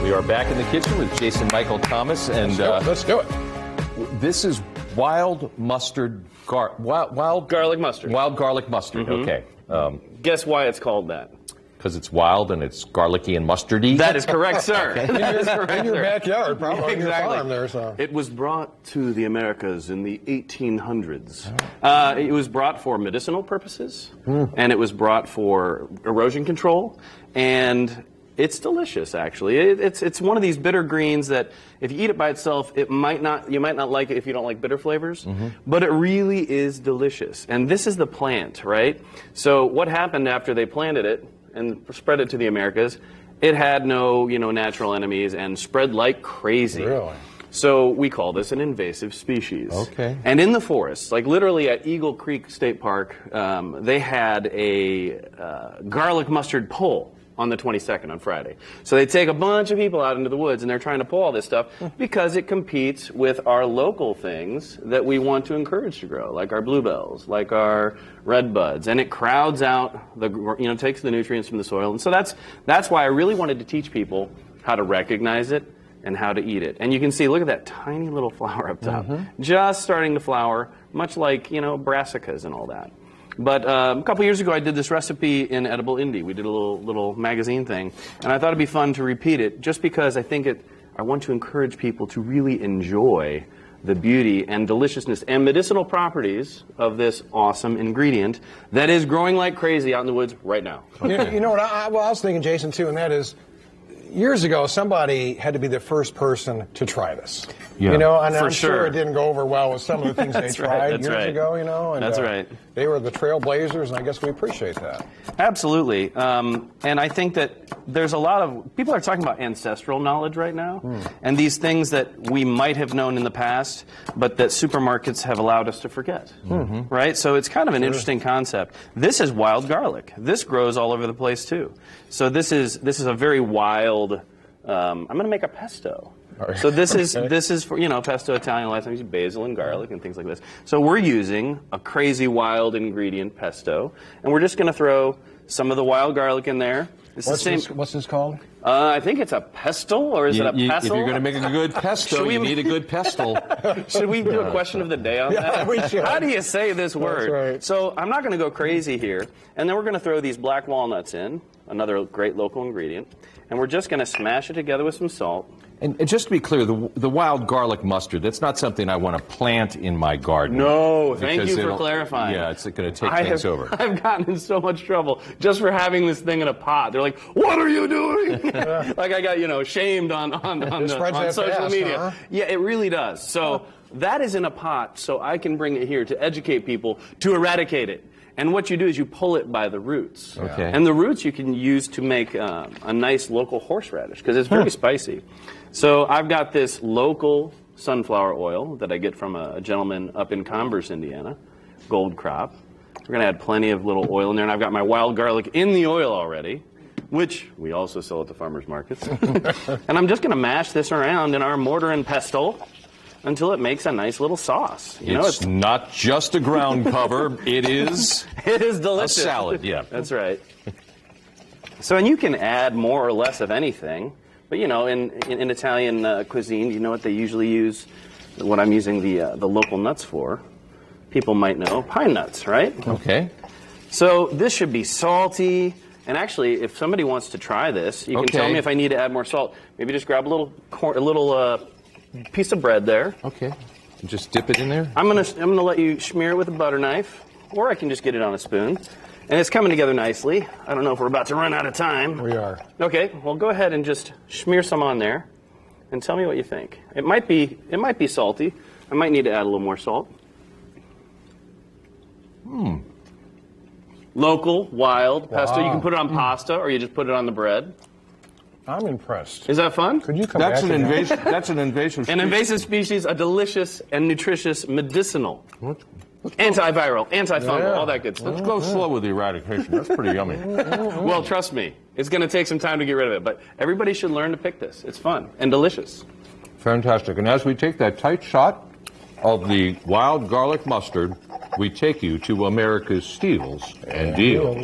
We are back in the kitchen with Jason Michael Thomas, and let's do it. This is wild mustard, wild garlic mustard. Wild garlic mustard. Okay. Guess why it's called that? Because it's wild and it's garlicky and mustardy. That is correct, sir. In your backyard, probably. Exactly. On your farm there, so. It was brought to the Americas in the 1800s. It was brought for medicinal purposes, and it was brought for erosion control, and it's delicious, actually. It's one of these bitter greens that if you eat it by itself, you might not like it if you don't like bitter flavors, but it really is delicious. And this is the plant, right? So what happened after they planted it and spread it to the Americas? It had no, natural enemies and spread like crazy. Really? So we call this an invasive species. Okay. And in the forests, like literally at Eagle Creek State Park, they had a garlic mustard pull on the 22nd, on Friday. So they take a bunch of people out into the woods, and they're trying to pull all this stuff because it competes with our local things that we want to encourage to grow, like our bluebells, like our red buds, and it crowds out takes the nutrients from the soil. And so that's why I really wanted to teach people how to recognize it and how to eat it. And you can see, look at that tiny little flower up top, just starting to flower, much like brassicas and all that. But a couple years ago, I did this recipe in Edible Indie. We did a little magazine thing, and I thought it'd be fun to repeat it, just because I want to encourage people to really enjoy the beauty and deliciousness and medicinal properties of this awesome ingredient that is growing like crazy out in the woods right now. You know what I was thinking, Jason, too, and that is, years ago, somebody had to be the first person to try this. Yeah. And For I'm sure sure. it didn't go over well with some of the things they tried years ago, And, That's right. They were the trailblazers, and I guess we appreciate that. Absolutely. And I think that there's a lot of people are talking about ancestral knowledge right now, and these things that we might have known in the past, but that supermarkets have allowed us to forget. Right? So it's kind of an interesting concept. This is wild garlic. This grows all over the place too. So this is a very wild. I'm going to make a pesto. So this is for pesto Italian. A lot of times use basil and garlic and things like this. So we're using a crazy wild ingredient pesto, and we're just going to throw some of the wild garlic in there. What's this called? I think it's a pestle, or is it a pestle? If you're going to make a good pesto, you need a good pestle. Should we do a question of the day on that? We should. How do you say this word? That's right. So I'm not going to go crazy here, and then we're going to throw these black walnuts in, another great local ingredient, and we're just going to smash it together with some salt. And just to be clear, the wild garlic mustard, that's not something I want to plant in my garden. No, thank you for clarifying. Yeah, it's going to take things over. I've gotten in so much trouble just for having this thing in a pot. They're like, "What are you doing?" Like I got shamed on social media. Huh? Yeah, it really does. So that is in a pot, so I can bring it here to educate people to eradicate it. And what you do is you pull it by the roots. Okay. And the roots you can use to make a nice local horseradish because it's very spicy. So I've got this local sunflower oil that I get from a gentleman up in Converse, Indiana, Gold Crop. We're going to add plenty of little oil in there, and I've got my wild garlic in the oil already, which we also sell at the farmers markets. And I'm just going to mash this around in our mortar and pestle until it makes a nice little sauce. It's not just a ground cover. It is delicious. A salad, yeah. That's right. So, and you can add more or less of anything. But, in Italian cuisine, you know what they usually use, what I'm using the local nuts for? People might know, pine nuts, right? Okay. So this should be salty. And actually, if somebody wants to try this, you can tell me if I need to add more salt. Maybe just grab a little piece of bread there. Okay. Just dip it in there? I'm gonna let you smear it with a butter knife, or I can just get it on a spoon. And it's coming together nicely. I don't know if we're about to run out of time. We are. Okay, well go ahead and just smear some on there and tell me what you think. It might be salty. I might need to add a little more salt. Local, wild pesto. You can put it on pasta or you just put it on the bread. I'm impressed. Is that fun? Could you come That's back an again? invasive. That's an invasive. An invasive species, a delicious and nutritious medicinal. Antiviral, antifungal, all that good stuff. Let's go slow with the eradication. That's pretty yummy. Well, trust me, it's going to take some time to get rid of it, but everybody should learn to pick this. It's fun and delicious. Fantastic. And as we take that tight shot of the wild garlic mustard, we take you to America's steals and deals.